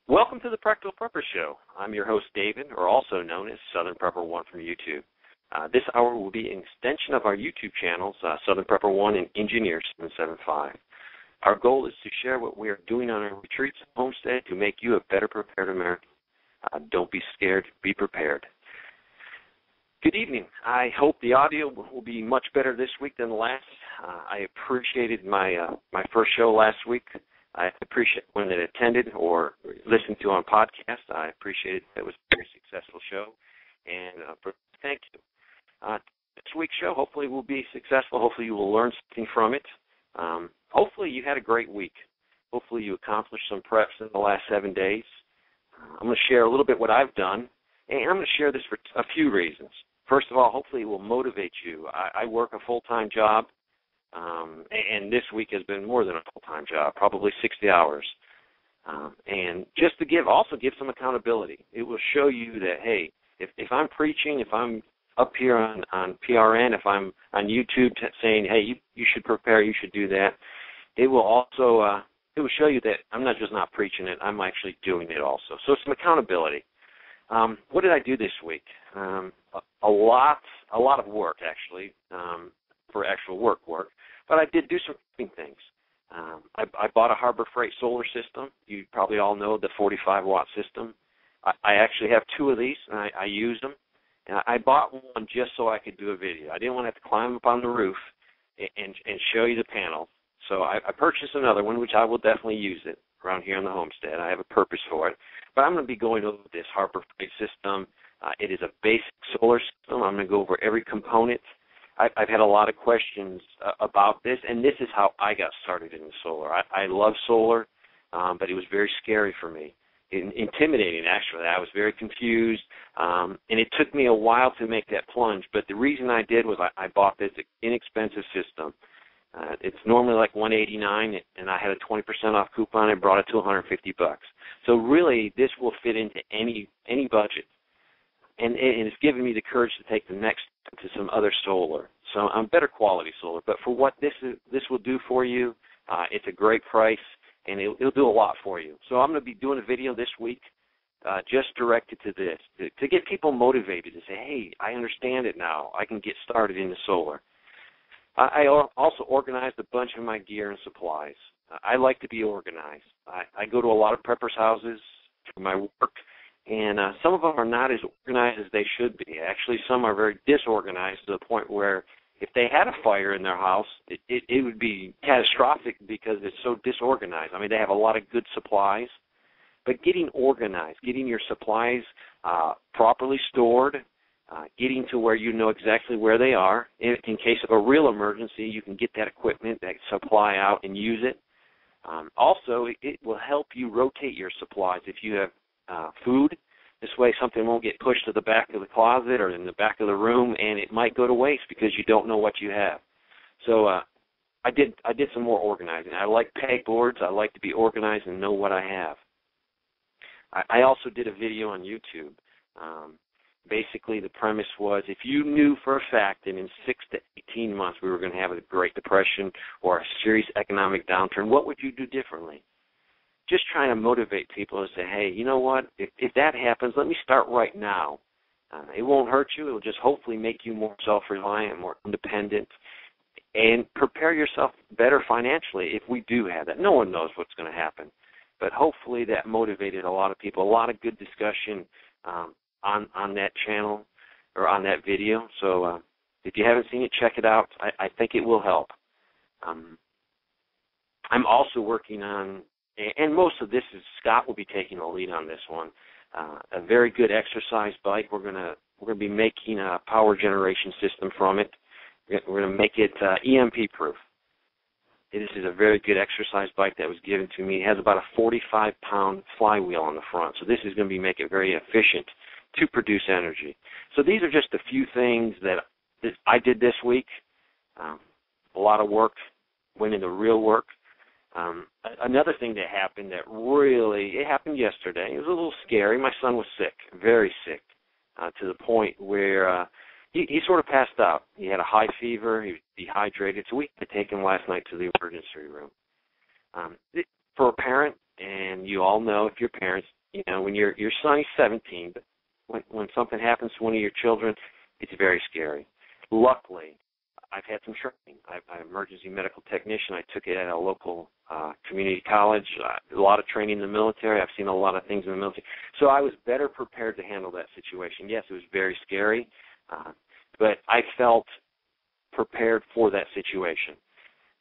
Welcome to the Practical Prepper Show. I'm your host, David, or also known as Southern Prepper 1 from YouTube. This hour will be an extension of our YouTube channels, Southern Prepper 1 and Engineer 775. Our goal is to share what we are doing on our retreats and homestead to make you a better prepared American. Don't be scared, be prepared. Good evening. I hope the audio will be much better this week than the last. I appreciated my first show last week. I appreciate when it attended or listened to on podcast. I appreciated it. It was a very successful show, and thank you. This week's show hopefully will be successful. Hopefully you will learn something from it. Hopefully you had a great week. Hopefully you accomplished some preps in the last 7 days. I'm going to share a little bit what I've done, and I'm going to share this for a few reasons. First of all, hopefully it will motivate you. I work a full-time job. And this week has been more than a full-time job, probably 60 hours. And just to give some accountability. It will show you that, hey, if I'm preaching, if I'm up here on PRN, if I'm on YouTube saying, hey, you should prepare, you should do that, it will also it will show you that I'm not just not preaching it, I'm actually doing it also. So some accountability. What did I do this week? A lot of work, actually, for actual work. But I did do some things. I bought a Harbor Freight solar system. You probably all know the 45-watt system. I actually have two of these, and I use them. And I bought one just so I could do a video. I didn't want to have to climb up on the roof and show you the panel. So I purchased another one, which I will definitely use it around here on the homestead. I have a purpose for it. But I'm going to be going over this Harbor Freight system. It is a basic solar system. I'm going to go over every component. I've had a lot of questions about this, and this is how I got started in the solar. I love solar, but it was very scary for me. Intimidating, actually. I was very confused, and it took me a while to make that plunge, but the reason I did was I bought this inexpensive system. It's normally like $189, and I had a 20% off coupon and brought it to $150. So really, this will fit into any budget. And it's given me the courage to take the next step to some other solar, so better quality solar. But for what this will do for you, it's a great price, and it'll do a lot for you. So I'm going to be doing a video this week just directed to this, to get people motivated to say, hey, I understand it now. I can get started in the solar. I also organized a bunch of my gear and supplies. I like to be organized. I go to a lot of preppers' houses for my work, and some of them are not as organized as they should be. Actually, some are very disorganized to the point where if they had a fire in their house, it would be catastrophic because it's so disorganized. I mean, they have a lot of good supplies, but getting organized, getting your supplies properly stored, getting to where you know exactly where they are. In case of a real emergency, you can get that equipment, that supply out and use it. Also, it will help you rotate your supplies if you have food. This way something won't get pushed to the back of the closet or in the back of the room, and it might go to waste because you don't know what you have. So I did some more organizing. I like pegboards. I like to be organized and know what I have. I also did a video on YouTube. Basically, the premise was if you knew for a fact that in 6 to 18 months we were going to have a Great Depression or a serious economic downturn, what would you do differently? Just trying to motivate people to say, hey, you know what, if that happens, let me start right now. It won't hurt you. It will just hopefully make you more self-reliant, more independent, and prepare yourself better financially if we do have that. No one knows what's going to happen. But hopefully that motivated a lot of people, a lot of good discussion on that channel or on that video. So if you haven't seen it, check it out. I think it will help. I'm also working on, and most of this is Scott will be taking the lead on this one. A very good exercise bike. We're gonna be making a power generation system from it. We're gonna make it EMP proof. This is a very good exercise bike that was given to me. It has about a 45-pound flywheel on the front, so this is going to make it very efficient to produce energy. So these are just a few things that I did this week. A lot of work went into real work. Another thing that happened it happened yesterday. It was a little scary. My son was sick, very sick, to the point where he sort of passed out. He had a high fever. He was dehydrated. So we had to take him last night to the emergency room. For a parent, and you all know if you're parents, when your son is 17, but when something happens to one of your children, it's very scary. Luckily, I've had some training. I'm an emergency medical technician. I took it at a local community college. A lot of training in the military. I've seen a lot of things in the military. So I was better prepared to handle that situation. Yes, it was very scary, but I felt prepared for that situation.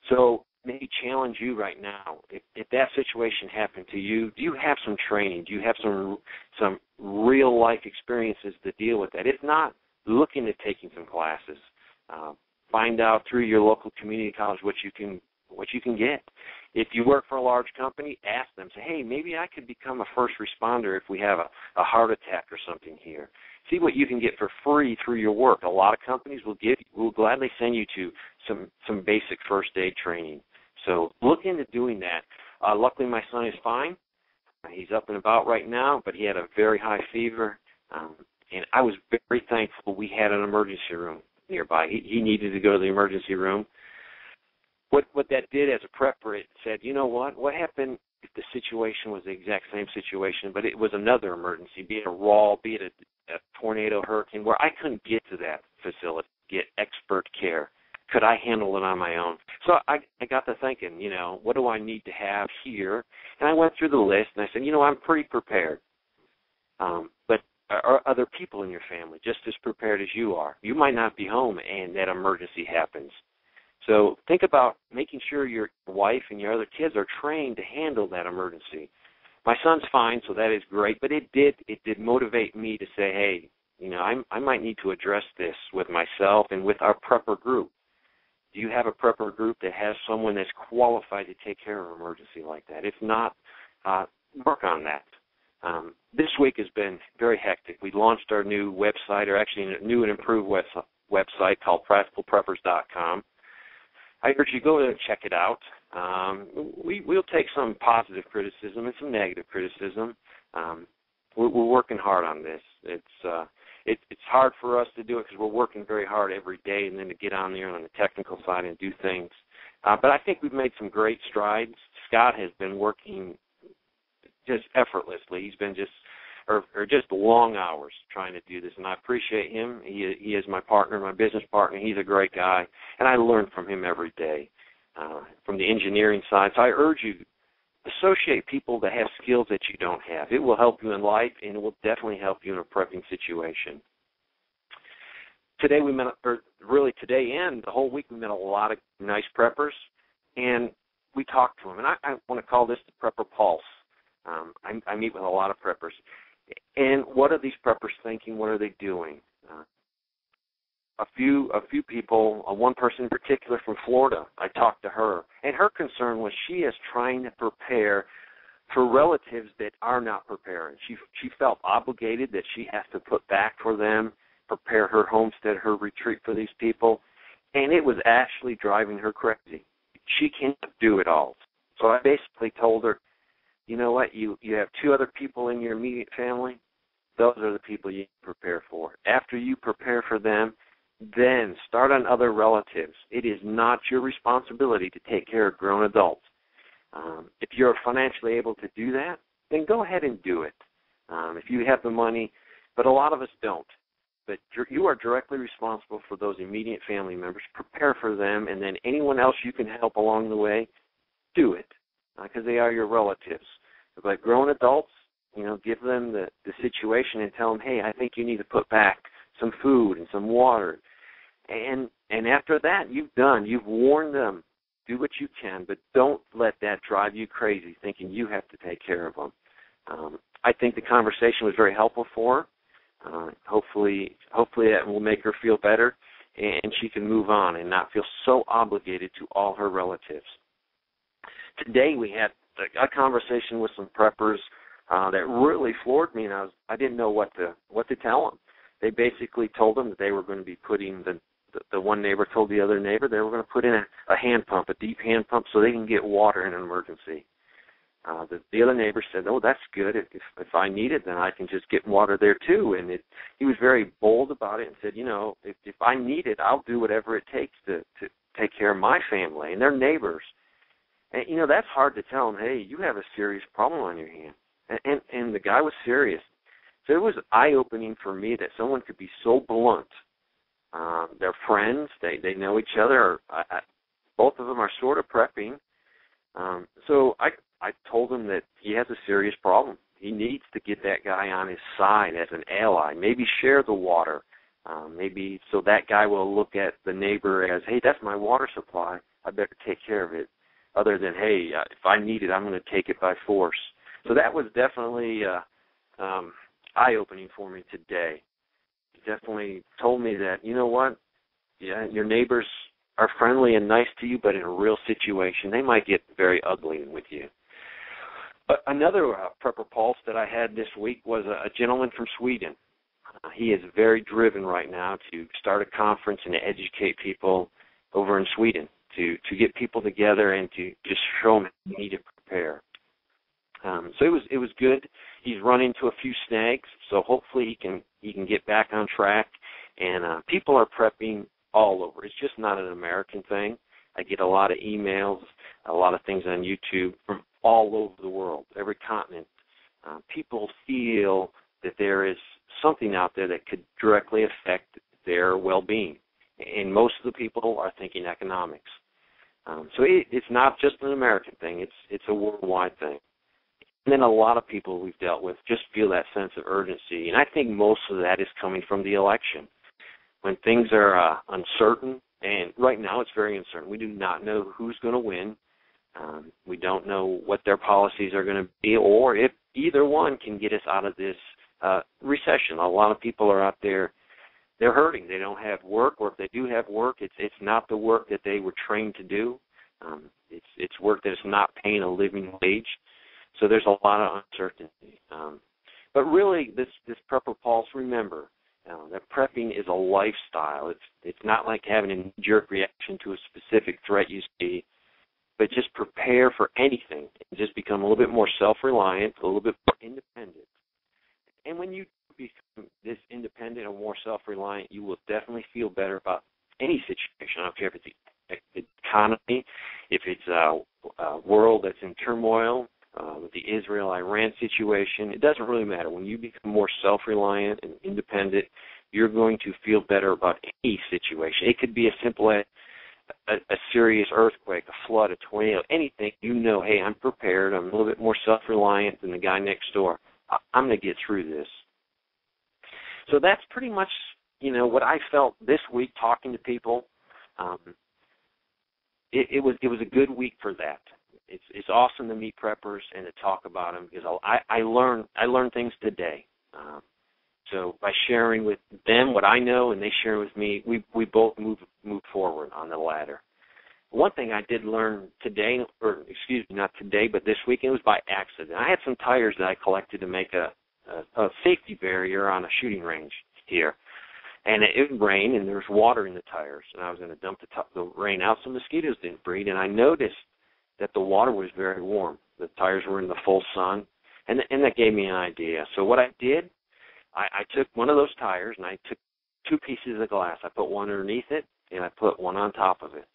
So maybe challenge you right now. If that situation happened to you, do you have some training? Do you have some real-life experiences to deal with that? If not, look into taking some classes. Find out through your local community college what you can get. If you work for a large company, ask them. Say, hey, maybe I could become a first responder if we have a heart attack or something here. See what you can get for free through your work. A lot of companies will gladly send you to some basic first aid training. So look into doing that. Luckily, my son is fine. He's up and about right now, but he had a very high fever, and I was very thankful we had an emergency room nearby. He needed to go to the emergency room. What that did as a prepper, it said, you know what happened if the situation was the exact same situation, but it was another emergency, be it a raw, be it a tornado, hurricane, where I couldn't get to that facility, get expert care. Could I handle it on my own? So I got to thinking, what do I need to have here? And I went through the list, and I said, I'm pretty prepared. But are other people in your family just as prepared as you are? You might not be home, and that emergency happens. So think about making sure your wife and your other kids are trained to handle that emergency. My son's fine, so that is great, but it did motivate me to say, hey, I might need to address this with myself and with our prepper group. Do you have a prepper group that has someone that's qualified to take care of an emergency like that? If not, work on that. This week has been very hectic. We launched our new website, or actually a new and improved website called practicalpreppers.com. I urge you to go and check it out. We'll take some positive criticism and some negative criticism. We're working hard on this. It's hard for us to do it because we're working very hard every day, and then to get on there on the technical side and do things. But I think we've made some great strides. Scott has been working just effortlessly. He's been just long hours trying to do this, and I appreciate him. He is my partner, my business partner. He's a great guy, and I learn from him every day from the engineering side. So I urge you, associate people that have skills that you don't have. It will help you in life, and it will definitely help you in a prepping situation. Today today and the whole week we met a lot of nice preppers, and we talked to them. And I want to call this the Prepper Pulse. I meet with a lot of preppers. And what are these preppers thinking? What are they doing? A few people, one person in particular from Florida, I talked to her, and her concern was she is trying to prepare for relatives that are not preparing. She felt obligated that she has to put back for them, prepare her homestead, her retreat for these people, and it was actually driving her crazy. She can't do it all. So I basically told her, you know what, you have two other people in your immediate family, those are the people you prepare for. After you prepare for them, then start on other relatives. It is not your responsibility to take care of grown adults. If you're financially able to do that, then go ahead and do it. If you have the money, but a lot of us don't. But you are directly responsible for those immediate family members. Prepare for them, and then anyone else you can help along the way, do it, because they are your relatives. But grown adults, give them the situation and tell them, hey, I think you need to put back some food and some water. And after that, you've warned them. Do what you can, but don't let that drive you crazy thinking you have to take care of them. I think the conversation was very helpful for her. Hopefully that will make her feel better, and she can move on and not feel so obligated to all her relatives. Today we had a conversation with some preppers that really floored me, and I didn't know what to tell them. They basically told them that they were going to be putting the one neighbor told the other neighbor they were going to put in a hand pump, a deep hand pump, so they can get water in an emergency. The other neighbor said, oh, that's good. If I need it, then I can just get water there too. And he was very bold about it and said, if I need it, I'll do whatever it takes to take care of my family and their neighbors. And, that's hard to tell them, hey, you have a serious problem on your hand. And the guy was serious. So it was eye-opening for me that someone could be so blunt. They're friends. They know each other. Both of them are sort of prepping. So I told him that he has a serious problem. He needs to get that guy on his side as an ally, maybe share the water, maybe so that guy will look at the neighbor as, hey, that's my water supply. I better take care of it, other than, hey, if I need it, I'm going to take it by force. So that was definitely eye-opening for me today. He definitely told me that, you know what, yeah, your neighbors are friendly and nice to you, but in a real situation, they might get very ugly with you. But another prepper pulse that I had this week was a gentleman from Sweden. He is very driven right now to start a conference and to educate people over in Sweden, to get people together and to just show them they need to prepare. So it was good. He's run into a few snags, so hopefully he can get back on track. And people are prepping all over. It's just not an American thing. I get a lot of emails, a lot of things on YouTube from all over the world, every continent. People feel that there is something out there that could directly affect their well-being. And most of the people are thinking economics. So it's not just an American thing. It's a worldwide thing. And then a lot of people we've dealt with just feel that sense of urgency. And I think most of that is coming from the election. When things are uncertain, and right now it's very uncertain. We do not know who's going to win. We don't know what their policies are going to be, or if either one can get us out of this recession. A lot of people are out there, they're hurting. They don't have work, or if they do have work, it's not the work that they were trained to do. It's work that is not paying a living wage. So there's a lot of uncertainty. But really, this prepper pulse, remember, that prepping is a lifestyle. It's not like having a knee-jerk reaction to a specific threat you see, but just prepare for anything and just become a little bit more self-reliant, a little bit more independent. And when you become this independent or more self-reliant, you will definitely feel better about any situation. I don't care if it's the economy, if it's a world that's in turmoil, with the Israel-Iran situation. It doesn't really matter. When you become more self-reliant and independent, you're going to feel better about any situation. It could be as simple as a serious earthquake, a flood, a tornado, anything. You know, hey, I'm prepared. I'm a little bit more self-reliant than the guy next door. I'm going to get through this. So that's pretty much, what I felt this week talking to people. It was a good week for that. It's awesome to meet preppers and to talk about them because I learn things today. So by sharing with them what I know and they share with me, we both move forward on the ladder. One thing I did learn today, or excuse me, not today, but this weekend, was by accident. I had some tires that I collected to make a safety barrier on a shooting range here. And it would rain, and there was water in the tires. And I was going to dump the rain out so mosquitoes didn't breed. And I noticed that the water was very warm. The tires were in the full sun. And that gave me an idea. So what I did, I took one of those tires, and I took two pieces of glass. I put one underneath it, and I put one on top of it.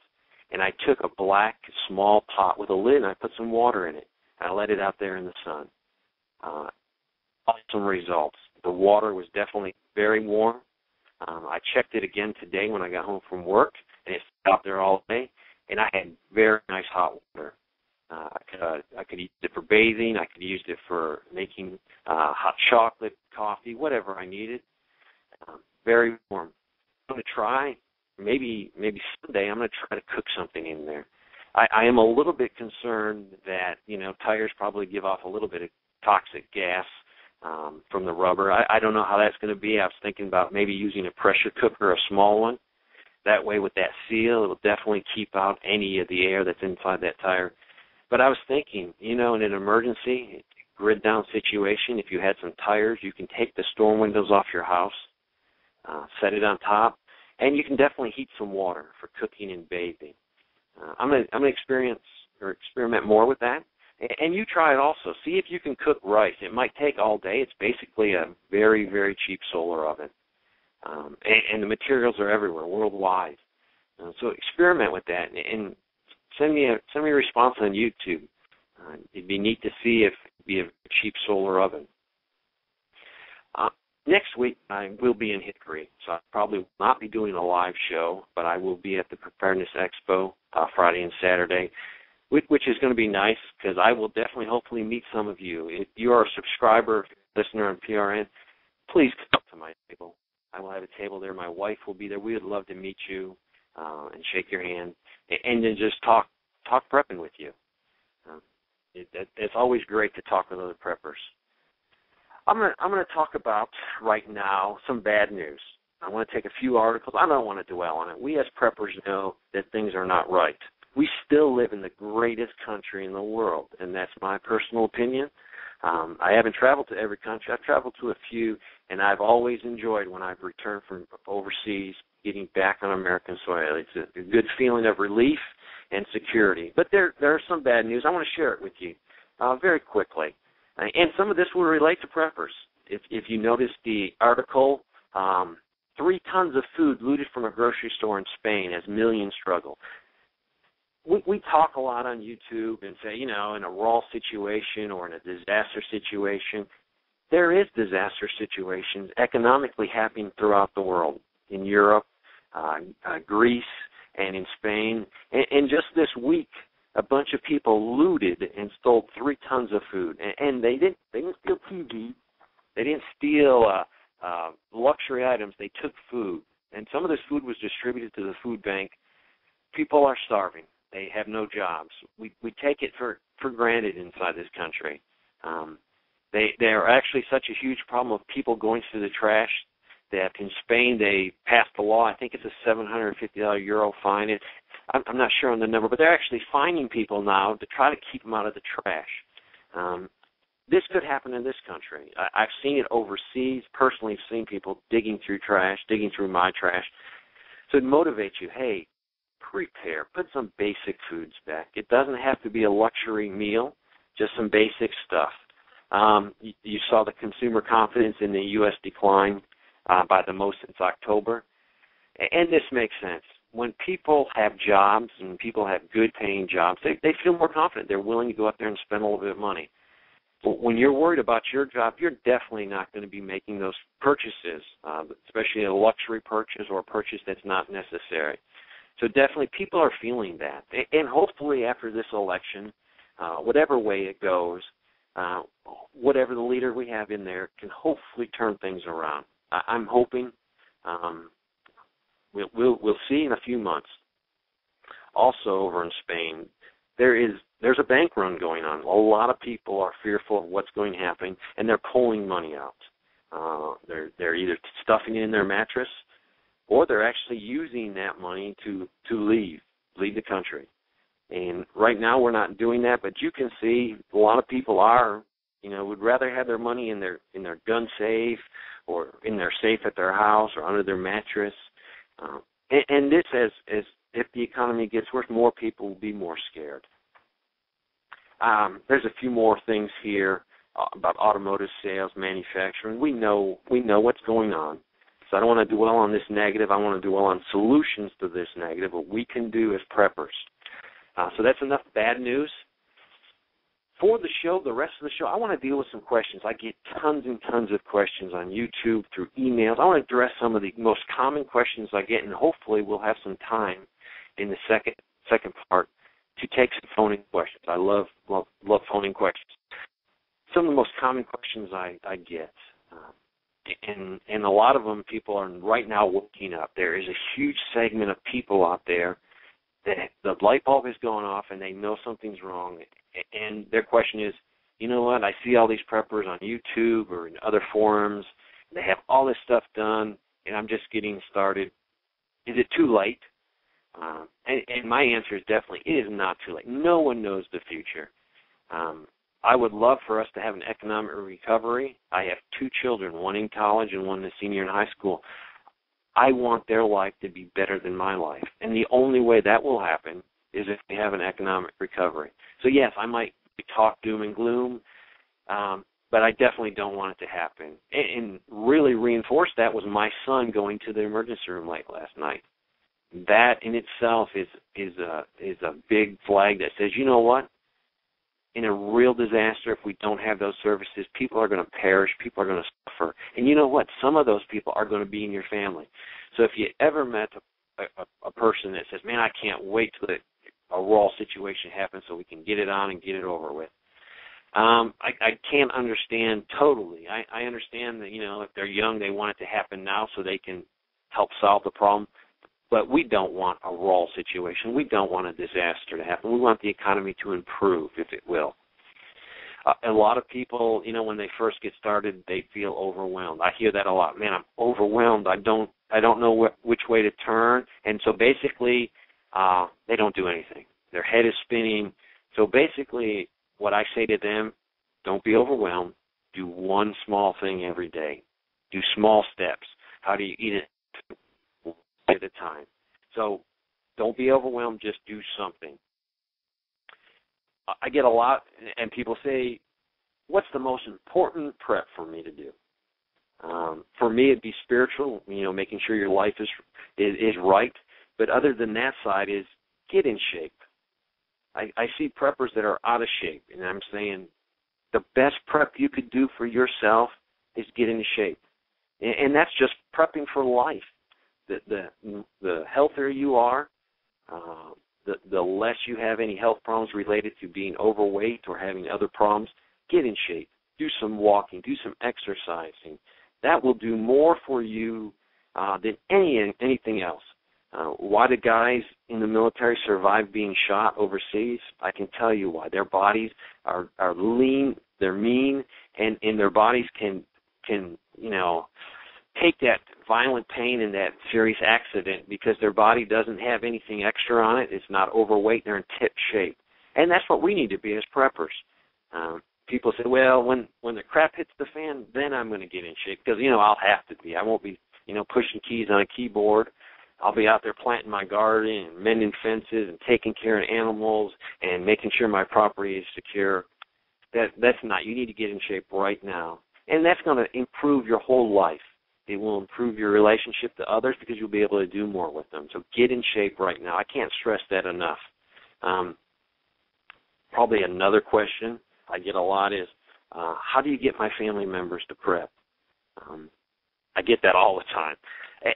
And I took a black small pot with a lid, and I put some water in it. And I let it out there in the sun. Awesome results. The water was definitely very warm. I checked it again today when I got home from work, and it stayed out there all day, and I had very nice hot water. I could use it for bathing. I could use it for making hot chocolate, coffee, whatever I needed. Very warm. I'm going to try, maybe someday, I'm going to try to cook something in there. I am a little bit concerned that, tires probably give off a little bit of toxic gas from the rubber. I don't know how that's going to be. I was thinking about maybe using a pressure cooker, a small one. That way with that seal, it will definitely keep out any of the air that's inside that tire. But I was thinking, in an emergency, grid down situation, if you had some tires, you can take the storm windows off your house, set it on top, and you can definitely heat some water for cooking and bathing. I'm going to experiment more with that. And you try it also. See if you can cook rice. It might take all day. It's basically a very, very cheap solar oven. And the materials are everywhere, worldwide. So experiment with that and send me a response on YouTube. It'd be neat to see if it'd be a cheap solar oven. Next week, I will be in Hickory, so I probably will not be doing a live show, but I will be at the Preparedness Expo Friday and Saturday, which is going to be nice because I will definitely, hopefully, meet some of you. If you are a subscriber, listener on PRN, please come up to my table. I will have a table there. My wife will be there. We would love to meet you and shake your hand and then just talk prepping with you. It's always great to talk with other preppers. I'm going to talk about right now some bad news. I want to take a few articles. I don't want to dwell on it. We as preppers know that things are not right. We still live in the greatest country in the world, and that's my personal opinion. I haven't traveled to every country. I've traveled to a few, and I've always enjoyed when I've returned from overseas, getting back on American soil. It's a good feeling of relief and security. But there are some bad news. I want to share it with you very quickly. And some of this will relate to preppers. If you notice the article, 3 tons of food looted from a grocery store in Spain as millions struggle. We talk a lot on YouTube and say, in a raw situation or in a disaster situation, there is disaster situations economically happening throughout the world, in Europe, Greece, and in Spain. And just this week, a bunch of people looted and stole 3 tons of food. And they didn't steal TV. They didn't steal luxury items. They took food. And some of this food was distributed to the food bank. People are starving. They have no jobs. We take it for granted inside this country. They are actually such a huge problem of people going through the trash that in Spain they passed a law. I think it's a €750 Euro fine. I'm not sure on the number, but they're actually fining people now to try to keep them out of the trash. This could happen in this country. I've seen it overseas. Personally, I've seen people digging through trash, digging through my trash. So it motivates you, hey, prepare, put some basic foods back. It doesn't have to be a luxury meal, just some basic stuff. You saw the consumer confidence in the U.S. decline by the most since October. And this makes sense. When people have jobs and people have good-paying jobs, they feel more confident. They're willing to go out there and spend a little bit of money. But when you're worried about your job, you're definitely not going to be making those purchases, especially a luxury purchase or a purchase that's not necessary. So definitely people are feeling that. And hopefully after this election, whatever way it goes, whatever the leader we have in there can hopefully turn things around. I'm hoping we'll see in a few months. Also over in Spain, there's a bank run going on. A lot of people are fearful of what's going to happen, and they're pulling money out. They're either stuffing it in their mattress, or they're actually using that money to leave the country. And right now we're not doing that, but you can see a lot of people would rather have their money in their gun safe or in their safe at their house or under their mattress. And this, as if the economy gets worse, more people will be more scared. There's a few more things here about automotive sales, manufacturing. We know what's going on. So I don't want to dwell on this negative. I want to dwell on solutions to this negative, what we can do as preppers. So that's enough bad news. For the show, the rest of the show, I want to deal with some questions. I get tons and tons of questions on YouTube, through emails. I want to address some of the most common questions I get, and hopefully we'll have some time in the second part to take some phone-in questions. I love phone-in questions. Some of the most common questions I get, and a lot of them people are right now waking up. There is a huge segment of people out there that the light bulb has gone off and they know something's wrong. And their question is, you know what, I see all these preppers on YouTube or in other forums. They have all this stuff done, and I'm just getting started. Is it too late? And my answer is definitely, it is not too late. No one knows the future. I would love for us to have an economic recovery. I have 2 children, one in college and one a senior in high school. I want their life to be better than my life. And the only way that will happen is if we have an economic recovery. So, yes, I might talk doom and gloom, but I definitely don't want it to happen. And really reinforced that was my son going to the emergency room late last night. That in itself is a big flag that says, you know what? in a real disaster, if we don't have those services, people are going to perish, people are going to suffer. And you know what? Some of those people are going to be in your family. So if you ever met a person that says, man, I can't wait till a raw situation happens so we can get it on and get it over with, I can't understand totally. I understand that, if they're young, they want it to happen now so they can help solve the problem. But we don't want a raw situation. We don't want a disaster to happen. We want the economy to improve, if it will. A lot of people, when they first get started, they feel overwhelmed. I hear that a lot. Man, I'm overwhelmed. I don't know which way to turn. And so basically, they don't do anything. Their head is spinning. So basically, what I say to them, don't be overwhelmed. Do one small thing every day. Do small steps. How do you eat it? At a time. So don't be overwhelmed, just do something. I get a lot, and people say, what's the most important prep for me to do? For me, it'd be spiritual, making sure your life is right. But other than that side is get in shape. I see preppers that are out of shape, and I'm saying the best prep you could do for yourself is get into shape. And that's just prepping for life. The healthier you are, the less you have any health problems related to being overweight or having other problems. Get in shape. Do some walking. Do some exercising. That will do more for you than anything else. Why do guys in the military survive being shot overseas? I can tell you why. Their bodies are lean, they're mean, and their bodies can take that violent pain and that serious accident because their body doesn't have anything extra on it. It's not overweight. They're in tip shape. And that's what we need to be as preppers. People say, well, when the crap hits the fan, then I'm going to get in shape because, I'll have to be. I won't be, pushing keys on a keyboard. I'll be out there planting my garden and mending fences and taking care of animals and making sure my property is secure. That's not. You need to get in shape right now. And that's going to improve your whole life. It will improve your relationship to others because you'll be able to do more with them. So get in shape right now. I can't stress that enough. Probably another question I get a lot is, how do you get my family members to prep? I get that all the time.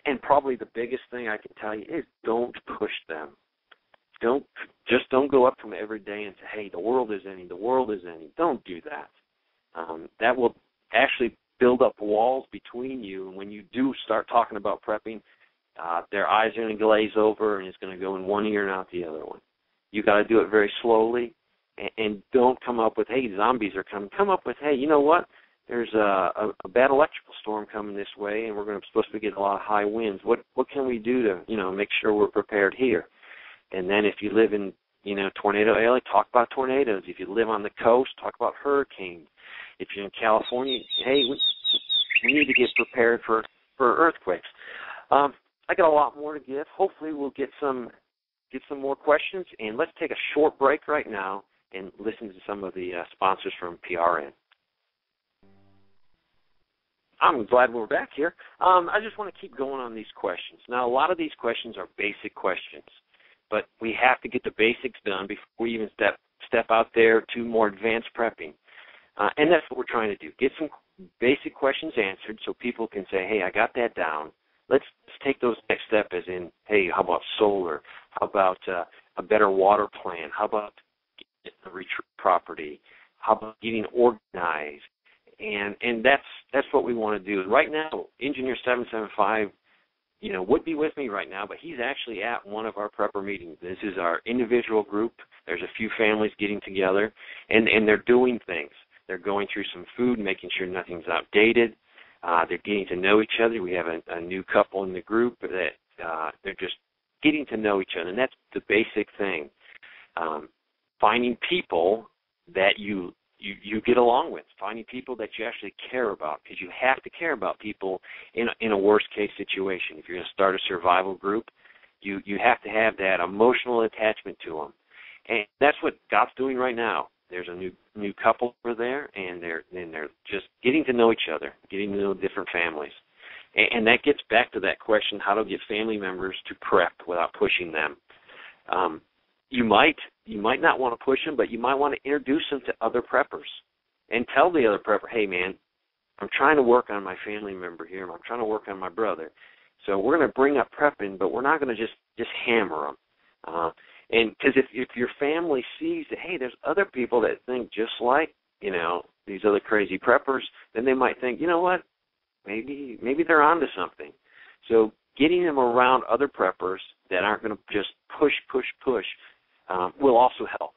And probably the biggest thing I can tell you is don't push them. Don't go up to them every day and say, hey, the world is ending. Don't do that. That will actually build up walls between you, and when you do start talking about prepping, their eyes are going to glaze over, and it's going to go in one ear and out the other one. You got to do it very slowly, and don't come up with, hey, zombies are coming. Come up with, hey, you know what? There's a bad electrical storm coming this way, and we're supposed to get a lot of high winds. What can we do to make sure we're prepared here? And then if you live in tornado area, talk about tornadoes. If you live on the coast, talk about hurricanes. If you're in California, hey, we need to get prepared for earthquakes. I got a lot more to give. Hopefully we'll get some more questions, and let's take a short break right now and listen to some of the sponsors from PRN. I'm glad we're back here. I just want to keep going on these questions. Now, a lot of these questions are basic questions, but we have to get the basics done before we even step out there to more advanced prepping. And that's what we're trying to do, get some basic questions answered so people can say, hey, I got that down. Let's take those next steps as in, hey, how about solar? How about a better water plan? How about getting a retreat property? How about getting organized? And that's what we want to do. Right now, Engineer 775, would be with me right now, but he's actually at one of our prepper meetings. This is our individual group. There's a few families getting together, and they're doing things. They're going through some food, making sure nothing's outdated. They're getting to know each other. We have a new couple in the group that they're just getting to know each other, and that's the basic thing. Finding people that you get along with, finding people that you actually care about, because you have to care about people in a worst-case situation. If you're going to start a survival group, you have to have that emotional attachment to them. And that's what God's doing right now. There's a new couple over there, and they're just getting to know each other, getting to know different families. And that gets back to that question, how to get family members to prep without pushing them. You might you might not want to push them, but you might want to introduce them to other preppers and tell the other prepper, hey, man, I'm trying to work on my family member here. I'm trying to work on my brother. So we're going to bring up prepping, but we're not going to just hammer them. And because if your family sees that, hey, there's other people that think just like, these other crazy preppers, then they might think, you know what, maybe they're onto something. So getting them around other preppers that aren't going to just push will also help.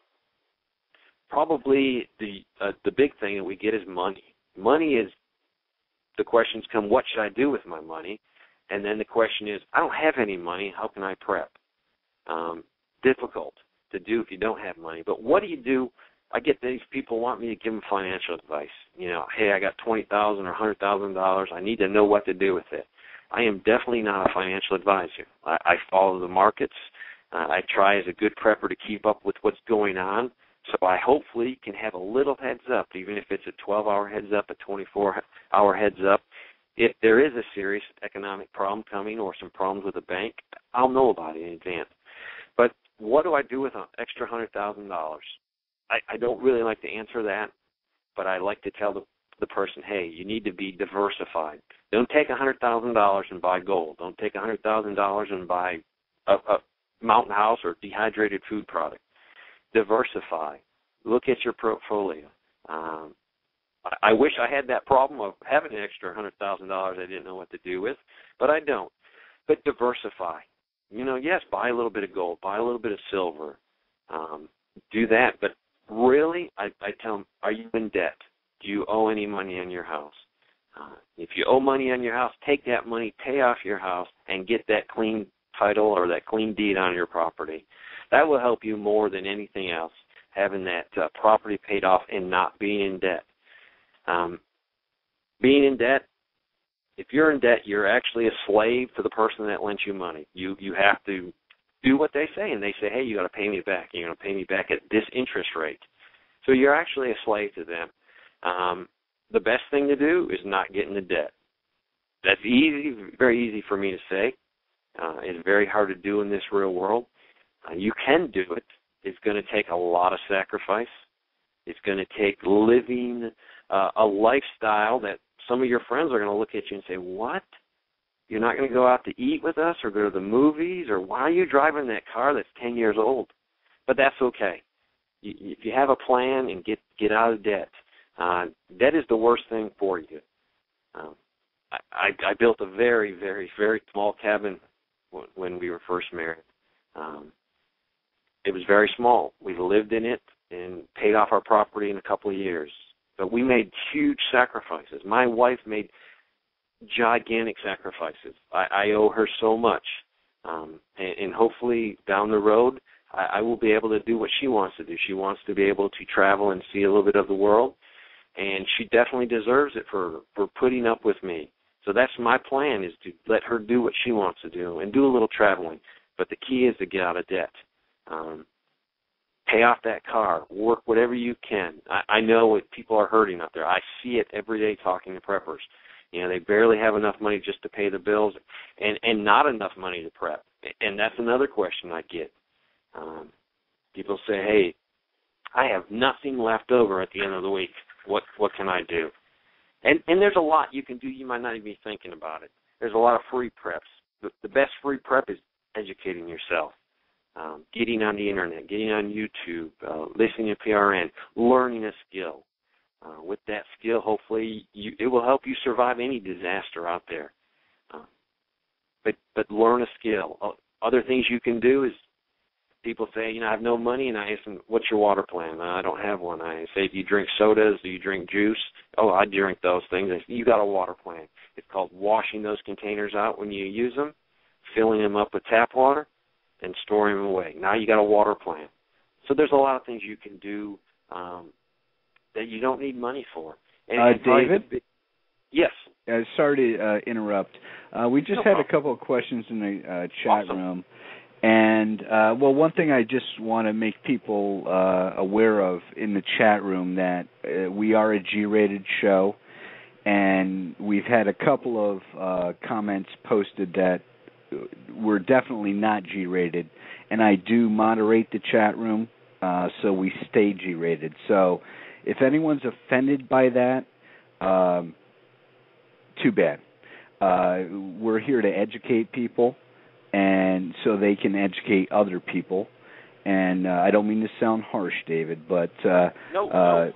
Probably the big thing that we get is money. Money is, the questions come, what should I do with my money? And then the question is, I don't have any money, how can I prep? Difficult to do if you don't have money. But what do you do? I get these people want me to give them financial advice. Hey, I got $20,000 or $100,000. I need to know what to do with it. I am definitely not a financial advisor. I follow the markets. I try as a good prepper to keep up with what's going on. So I hopefully can have a little heads up, even if it's a 12-hour heads up, a 24-hour heads up. If there is a serious economic problem coming or some problems with the bank, I'll know about it in advance. But what do I do with an extra $100,000? I don't really like to answer that, but I like to tell the person, hey, you need to be diversified. Don't take $100,000 and buy gold. Don't take $100,000 and buy a Mountain House or dehydrated food product. Diversify. Look at your portfolio. I wish I had that problem of having an extra $100,000 I didn't know what to do with, but I don't. But diversify. Yes, buy a little bit of gold, buy a little bit of silver. Do that, but really, I tell them, are you in debt? Do you owe any money on your house? If you owe money on your house, take that money, pay off your house, and get that clean title or that clean deed on your property. That will help you more than anything else, having that property paid off and not being in debt. Being in debt, if you're in debt, you're actually a slave to the person that lent you money. You have to do what they say, and they say, hey, you got to pay me back. You're going to pay me back at this interest rate. So you're actually a slave to them. The best thing to do is not get into debt. That's easy, very easy for me to say. It's very hard to do in this real world. You can do it. It's going to take a lot of sacrifice. It's going to take living a lifestyle that some of your friends are going to look at you and say, what? You're not going to go out to eat with us or go to the movies? Or why are you driving that car that's 10 years old? But that's okay. If you have a plan and get out of debt, debt is the worst thing for you. I built a very, very, very small cabin when we were first married. It was very small. We lived in it and paid off our property in a couple of years. But we made huge sacrifices. My wife made gigantic sacrifices. I owe her so much. And hopefully down the road, I will be able to do what she wants to do. She wants to be able to travel and see a little bit of the world. And she definitely deserves it for putting up with me. So that's my plan, is to let her do what she wants to do and do a little traveling. But the key is to get out of debt. Pay off that car. Work whatever you can. I know people are hurting out there. I see it every day talking to preppers. They barely have enough money just to pay the bills and not enough money to prep. And that's another question I get. People say, hey, I have nothing left over at the end of the week. What can I do? And there's a lot you can do. You might not even be thinking about it. There's a lot of free preps. The best free prep is educating yourself. Getting on the Internet, getting on YouTube, listening to PRN, learning a skill. With that skill, hopefully, it will help you survive any disaster out there. But learn a skill. Other things you can do is, people say, I have no money, and I ask them, what's your water plan? I don't have one. I say, do you drink sodas? Do you drink juice? Oh, I drink those things. I say, you got a water plan. It's called washing those containers out when you use them, filling them up with tap water, and storing them away. Now you got a water plan. So there's a lot of things you can do that you don't need money for. And David? Yes. Sorry to interrupt. We just had a couple of questions in the chat room. And, one thing I just want to make people aware of in the chat room, that we are a G-rated show, and we've had a couple of comments posted that we're definitely not G-rated, and I do moderate the chat room, so we stay G-rated. So if anyone's offended by that, too bad. We're here to educate people, and so they can educate other people. And I don't mean to sound harsh, David, but no.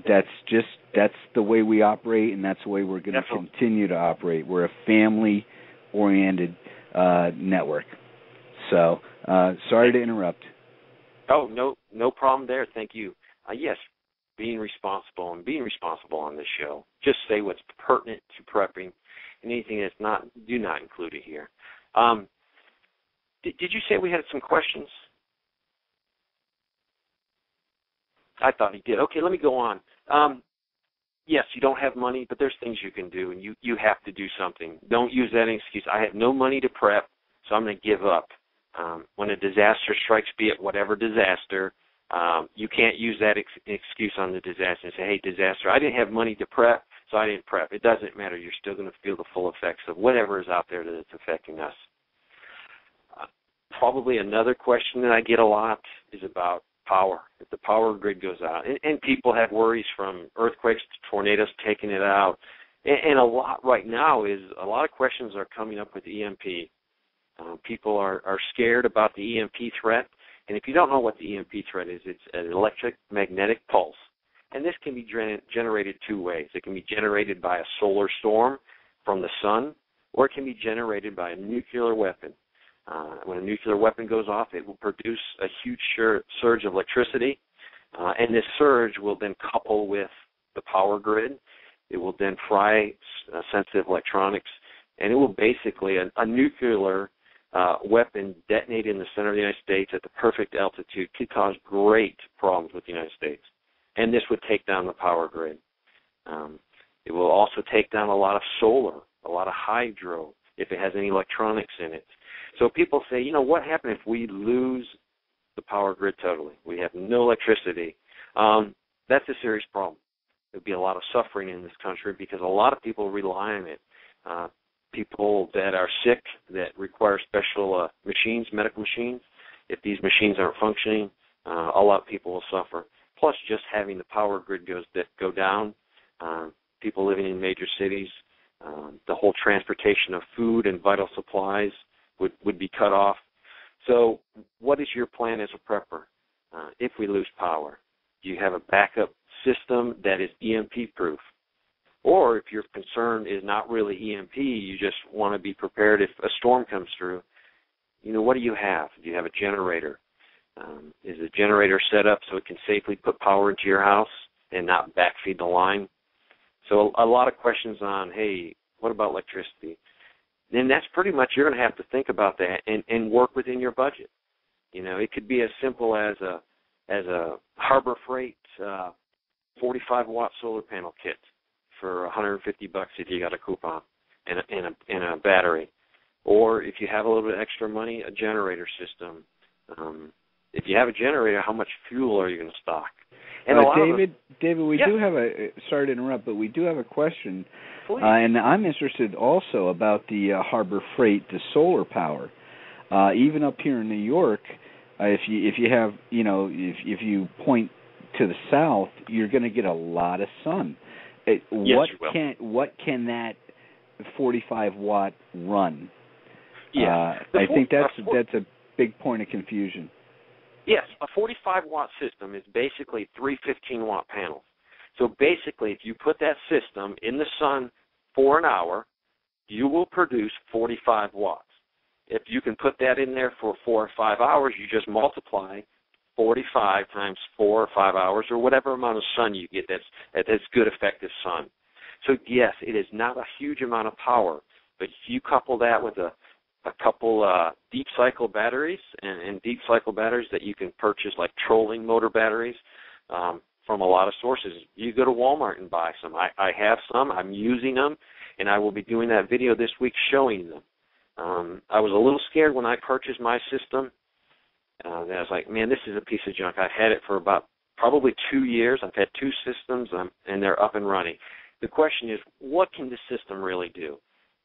That's the way we operate, and that's the way we're going to continue to operate. We're a family-oriented network. So sorry to interrupt. Oh, no problem there. Thank you. Yes, being responsible on this show. Just say what's pertinent to prepping, and anything that's not, do not include it here. Did you say we had some questions? I thought he did. Okay, let me go on. Yes, you don't have money, but there's things you can do, and you have to do something. Don't use that excuse. I have no money to prep, so I'm going to give up. When a disaster strikes, be it whatever disaster, you can't use that excuse on the disaster and say, hey, disaster, I didn't have money to prep, so I didn't prep. It doesn't matter. You're still going to feel the full effects of whatever is out there that's affecting us. Probably another question that I get a lot is about power. If the power grid goes out, and people have worries from earthquakes to tornadoes taking it out, and a lot right now is a lot of questions are coming up with EMP. People are scared about the EMP threat, and if you don't know what the EMP threat is, it's an electromagnetic pulse, and this can be generated two ways. It can be generated by a solar storm from the sun, or it can be generated by a nuclear weapon. When a nuclear weapon goes off, it will produce a huge surge of electricity, and this surge will then couple with the power grid. It will then fry sensitive electronics, and it will basically, a nuclear weapon detonated in the center of the United States at the perfect altitude could cause great problems with the United States, and this would take down the power grid. It will also take down a lot of solar, a lot of hydro, if it has any electronics in it. So people say, what happens if we lose the power grid totally? We have no electricity. That's a serious problem. There would be a lot of suffering in this country because a lot of people rely on it. People that are sick, that require special machines, medical machines, if these machines aren't functioning, a lot of people will suffer. Plus, just having the power grid go down, people living in major cities, the whole transportation of food and vital supplies would be cut off. So what is your plan as a prepper if we lose power? Do you have a backup system that is EMP-proof? Or if your concern is not really EMP, you just want to be prepared if a storm comes through, what do you have? Do you have a generator? Is the generator set up so it can safely put power into your house and not backfeed the line? So a lot of questions on, hey, what about electricity? Then that's pretty much, you're going to have to think about that and work within your budget. It could be as simple as a Harbor Freight 45-watt solar panel kit for $150 if you got a coupon and a battery. Or if you have a little bit extra money, a generator system. If you have a generator, how much fuel are you going to stock? And David, we do have sorry to interrupt, but we do have a question. And I'm interested also about the Harbor Freight, the solar power. Even up here in New York, if you have, if you point to the south, you're going to get a lot of sun. What can that 45-watt run? Yeah, I think that's a big point of confusion. Yes, a 45-watt system is basically 3 15-watt panels. So basically, if you put that system in the sun for an hour, you will produce 45 watts. If you can put that in there for 4 or 5 hours, you just multiply 45 times 4 or 5 hours, or whatever amount of sun you get that's good, effective sun. So, yes, it is not a huge amount of power, but if you couple that with a couple deep cycle batteries and deep cycle batteries that you can purchase, like trolling motor batteries from a lot of sources. You go to Walmart and buy some. I have some. I'm using them, and I will be doing that video this week showing them. I was a little scared when I purchased my system. I was like, man, this is a piece of junk. I've had it for about probably 2 years. I've had 2 systems, and they're up and running. The question is, what can this system really do?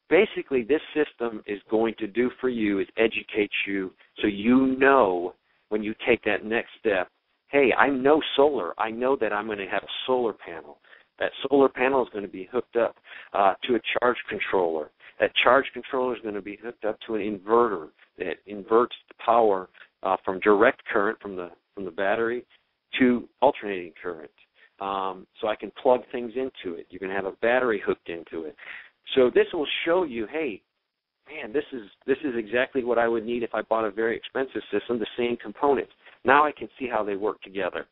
Basically, this system is going to do for you is educate you so you know when you take that next step hey, I know solar. I know that I'm going to have a solar panel. That solar panel is going to be hooked up to a charge controller. That charge controller is going to be hooked up to an inverter that inverts the power from direct current from the battery to alternating current. So I can plug things into it. You're going to have a battery hooked into it. So this will show you, hey, man, this is exactly what I would need if I bought a very expensive system, the same components. Now I can see how they work together.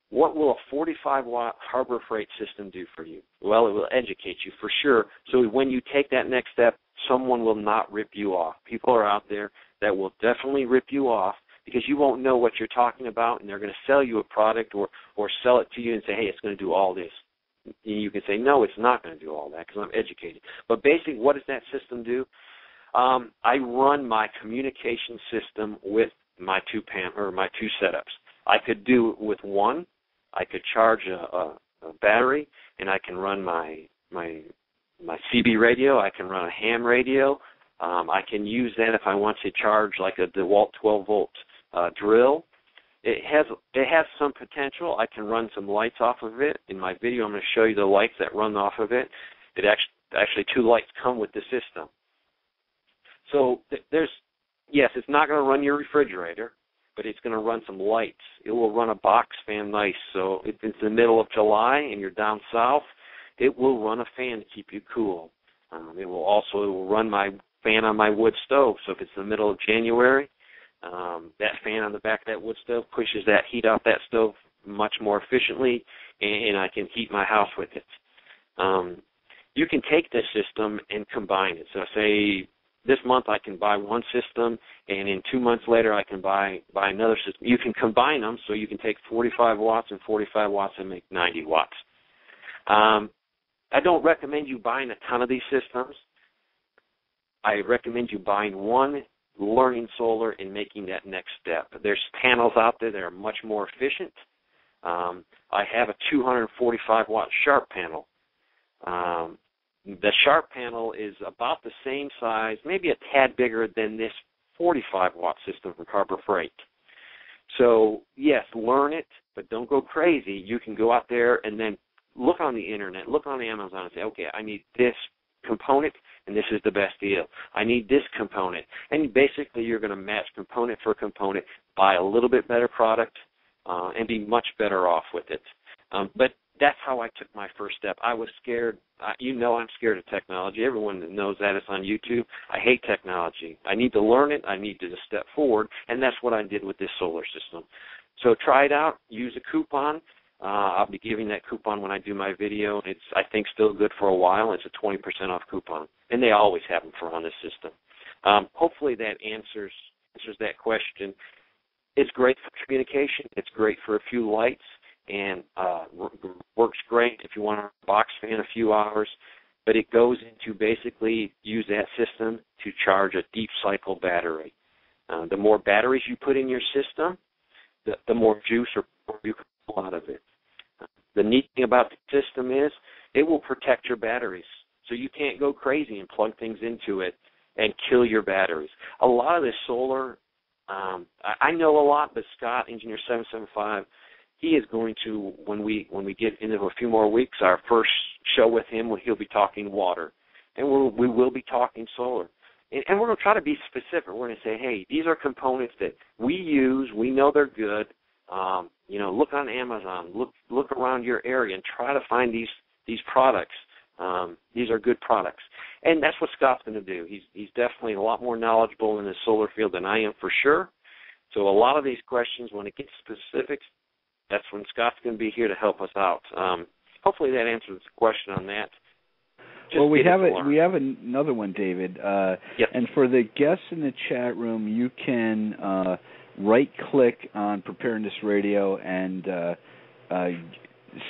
What will a 45-watt Harbor Freight system do for you? Well, it will educate you for sure. So when you take that next step, someone will not rip you off. People are out there that will definitely rip you off because you won't know what you're talking about, and they're going to sell you a product or sell it to you and say, hey, it's going to do all this. And you can say, no, it's not going to do all that because I'm educated. But basically, what does that system do? I run my communication system with my two setups. I could do it with one. I could charge a battery, and I can run my CB radio. I can run a ham radio. I can use that if I want to charge like a DeWalt 12-volt drill. It has some potential. I can run some lights off of it. In my video, I'm going to show you the lights that run off of it. It actually 2 lights come with the system. So yes, it's not going to run your refrigerator, but it's going to run some lights. It will run a box fan nice. So if it's the middle of July and you're down south, it will run a fan to keep you cool. It will run my fan on my wood stove. So if it's the middle of January, that fan on the back of that wood stove pushes that heat off that stove much more efficiently, and I can heat my house with it. You can take this system and combine it. So say this month I can buy one system, and in 2 months later I can buy another system. You can combine them so you can take 45 watts and 45 watts and make 90 watts. I don't recommend you buying a ton of these systems. I recommend you buying one, learning solar, and making that next step. There's panels out there that are much more efficient. I have a 245-watt Sharp panel. The Sharp panel is about the same size, maybe a tad bigger than this 45-watt system from Harbor Freight. So, yes, learn it, but don't go crazy. You can go out there and then look on the Internet, look on Amazon and say, okay, I need this component, and this is the best deal. I need this component. And basically you're going to match component for component, buy a little bit better product, and be much better off with it. But that's how I took my first step. I was scared. I'm scared of technology. Everyone that knows that, it's on YouTube. I hate technology. I need to learn it. I need to step forward, and that's what I did with this solar system. So try it out. Use a coupon. I'll be giving that coupon when I do my video. It's, I think, still good for a while. It's a 20% off coupon, and they always have them on this system. Hopefully that answers that question. It's great for communication. It's great for a few lights, and works great if you want a box fan a few hours. But it goes into basically use that system to charge a deep cycle battery. The more batteries you put in your system, the more juice or you can pull out of it. The neat thing about the system is it will protect your batteries. So you can't go crazy and plug things into it and kill your batteries. A lot of this solar, I know a lot, but Scott, Engineer 775, he is going to, when we get into a few more weeks, our first show with him, he'll be talking water. And we will be talking solar. And we're going to try to be specific. We're going to say, hey, these are components that we use. We know they're good. Look on Amazon. Look around your area and try to find these products. These are good products. And that's what Scott's going to do. He's definitely a lot more knowledgeable in the solar field than I am for sure. So a lot of these questions, when it gets specific, that's when Scott's going to be here to help us out. Hopefully that answers the question on that. Well, we have another one, David. Yep. And for the guests in the chat room, you can right-click on Preparedness Radio and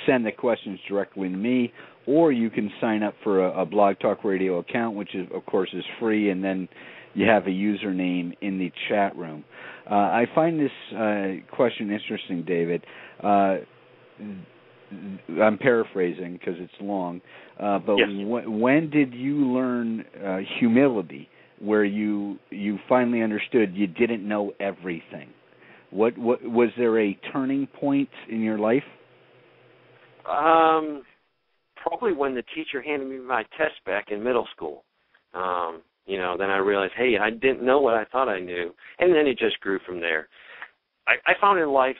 send the questions directly to me, or you can sign up for a Blog Talk Radio account, which is, of course, is free, and then you have a username in the chat room. I find this question interesting, David. I'm paraphrasing because it's long, but yes. When did you learn humility, where you finally understood you didn't know everything? What was there a turning point in your life? Probably when the teacher handed me my test back in middle school. Then I realized, hey, I didn't know what I thought I knew. And then it just grew from there. I found in life,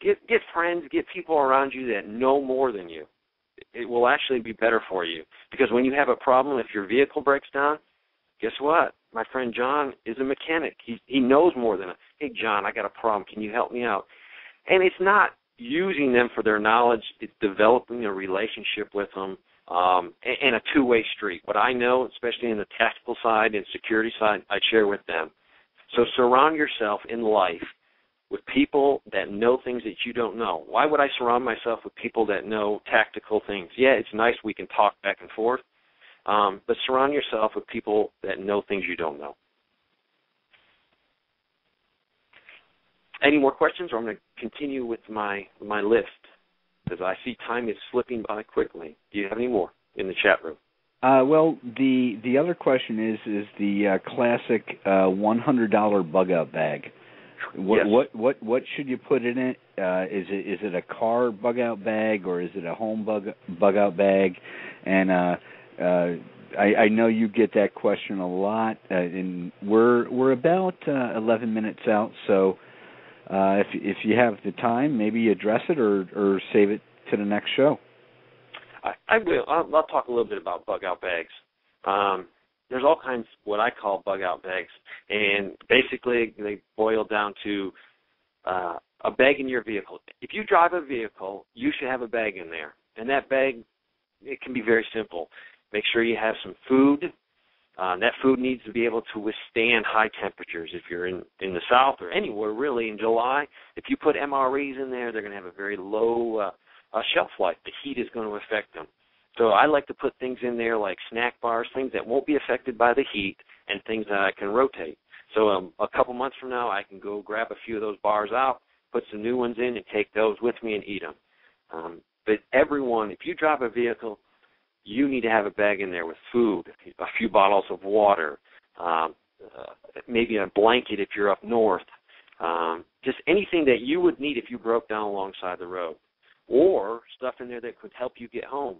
get friends, get people around you that know more than you. It will actually be better for you. Because when you have a problem, if your vehicle breaks down, guess what? My friend John is a mechanic. He knows more than, hey, John, I got a problem. Can you help me out? And it's not using them for their knowledge. It's developing a relationship with them and a two-way street. What I know, especially in the tactical side and security side, I share with them. So surround yourself in life with people that know things that you don't know. Why would I surround myself with people that know tactical things? Yeah, it's nice we can talk back and forth, but surround yourself with people that know things you don't know. Any more questions, or I'm going to continue with my list, because I see time is slipping by quickly. Do you have any more in the chat room? Well, the other question is the classic $100 bug out bag. What should you put in it? Is it a car bug out bag, or is it a home bug out bag? And I know you get that question a lot, and we're about 11 minutes out, so if you have the time, maybe address it or save it to the next show. I will. I'll talk a little bit about bug out bags. There's all kinds of what I call bug out bags, and basically they boil down to a bag in your vehicle. If you drive a vehicle, you should have a bag in there, and that bag, it can be very simple. Make sure you have some food. That food needs to be able to withstand high temperatures. If you're in the South or anywhere really in July, if you put MREs in there, they're going to have a very low shelf life. The heat is going to affect them. So I like to put things in there like snack bars, things that won't be affected by the heat, and things that I can rotate. So a couple months from now, I can go grab a few of those bars out, put some new ones in, and take those with me and eat them. But everyone, if you drive a vehicle, you need to have a bag in there with food, a few bottles of water, maybe a blanket if you're up north, just anything that you would need if you broke down alongside the road, or stuff in there that could help you get home.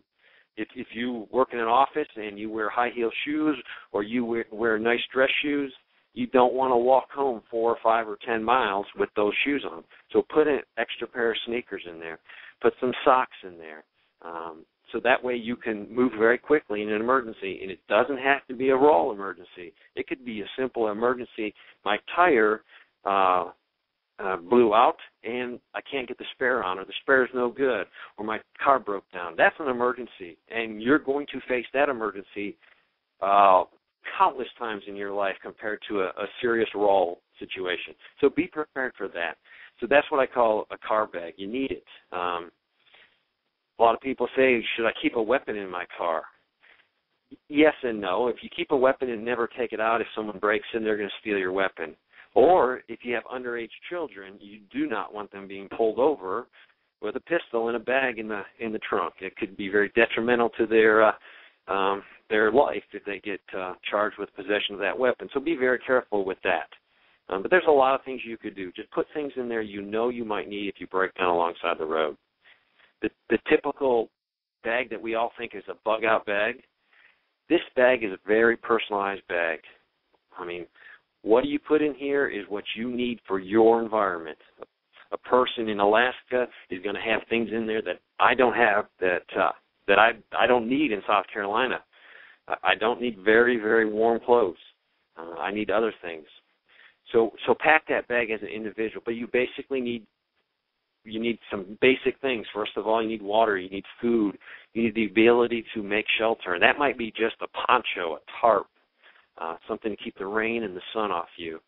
If you work in an office and you wear high-heel shoes or you wear nice dress shoes, you don't want to walk home 4 or 5 or 10 miles with those shoes on. So put an extra pair of sneakers in there. Put some socks in there. So that way you can move very quickly in an emergency, and it doesn't have to be a raw emergency. It could be a simple emergency. My tire blew out, and I can't get the spare on, or the spare is no good, or my car broke down. That's an emergency, and you're going to face that emergency countless times in your life compared to a serious raw situation. So be prepared for that. So that's what I call a car bag. You need it. A lot of people say, should I keep a weapon in my car? Yes and no. If you keep a weapon and never take it out, if someone breaks in, they're going to steal your weapon. Or if you have underage children, you do not want them being pulled over with a pistol in a bag in the trunk. It could be very detrimental to their life if they get charged with possession of that weapon. So be very careful with that. But there's a lot of things you could do. Just put things in there you know you might need if you break down alongside the road. The typical bag that we all think is a bug-out bag, this bag is a very personalized bag. I mean, what you put in here is what you need for your environment. A person in Alaska is going to have things in there that I don't have, that I don't need in South Carolina. I don't need very, very warm clothes. I need other things. So pack that bag as an individual, but you basically need some basic things. First of all, you need water, you need food, you need the ability to make shelter. And that might be just a poncho, a tarp, something to keep the rain and the sun off you.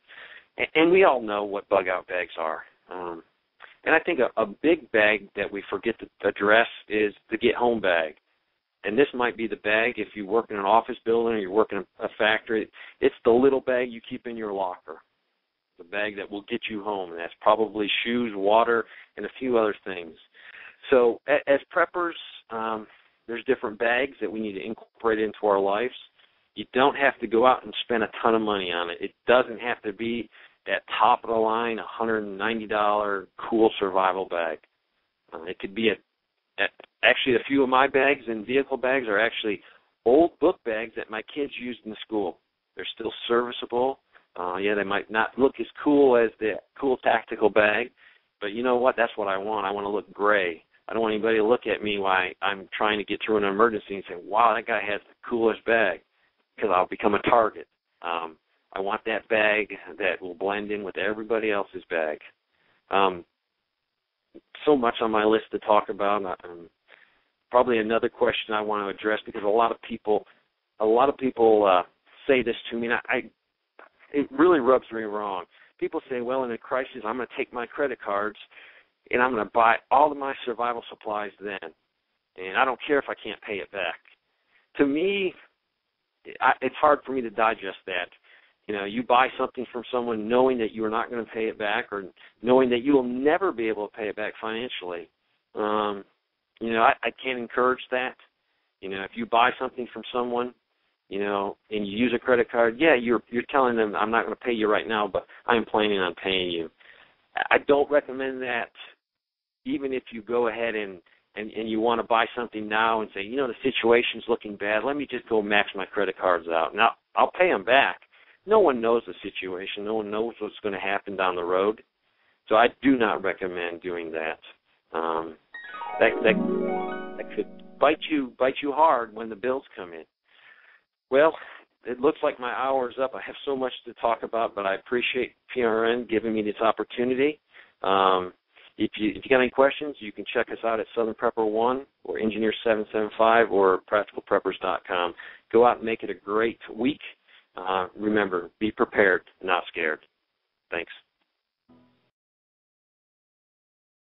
And we all know what bug-out bags are. And I think a big bag that we forget to address is the get-home bag. And this might be the bag if you work in an office building or you work in a factory. It's the little bag you keep in your locker, the bag that will get you home. And that's probably shoes, water, and a few other things. So as preppers, there's different bags that we need to incorporate into our lives. You don't have to go out and spend a ton of money on it. It doesn't have to be that top-of-the-line, $190 cool survival bag. It could be actually a few of my bags and vehicle bags are actually old book bags that my kids used in the school. They're still serviceable. They might not look as cool as the cool tactical bag, but you know what? That's what I want. I want to look gray. I don't want anybody to look at me while I'm trying to get through an emergency and say, wow, that guy has the coolest bag, because I'll become a target. I want that bag that will blend in with everybody else's bag. So much on my list to talk about. Probably another question I want to address, because a lot of people say this to me, and it really rubs me wrong. People say, well, in a crisis, I'm going to take my credit cards and I'm going to buy all of my survival supplies then, and I don't care if I can't pay it back. To me, it's hard for me to digest that. You buy something from someone knowing that you are not going to pay it back, or knowing that you will never be able to pay it back financially. I can't encourage that. If you buy something from someone, and you use a credit card, you're telling them, I'm not going to pay you right now, but I'm planning on paying you. I don't recommend that, even if you go ahead and you want to buy something now and say, the situation's looking bad, let me just go max my credit cards out. Now, I'll pay them back. No one knows the situation. No one knows what's going to happen down the road. So I do not recommend doing that. That could bite you hard when the bills come in. Well, it looks like my hour's up. I have so much to talk about, but I appreciate PRN giving me this opportunity. If you got any questions, you can check us out at Southern Prepper 1 or Engineer 775 or PracticalPreppers.com. Go out and make it a great week. Remember, be prepared, not scared. Thanks.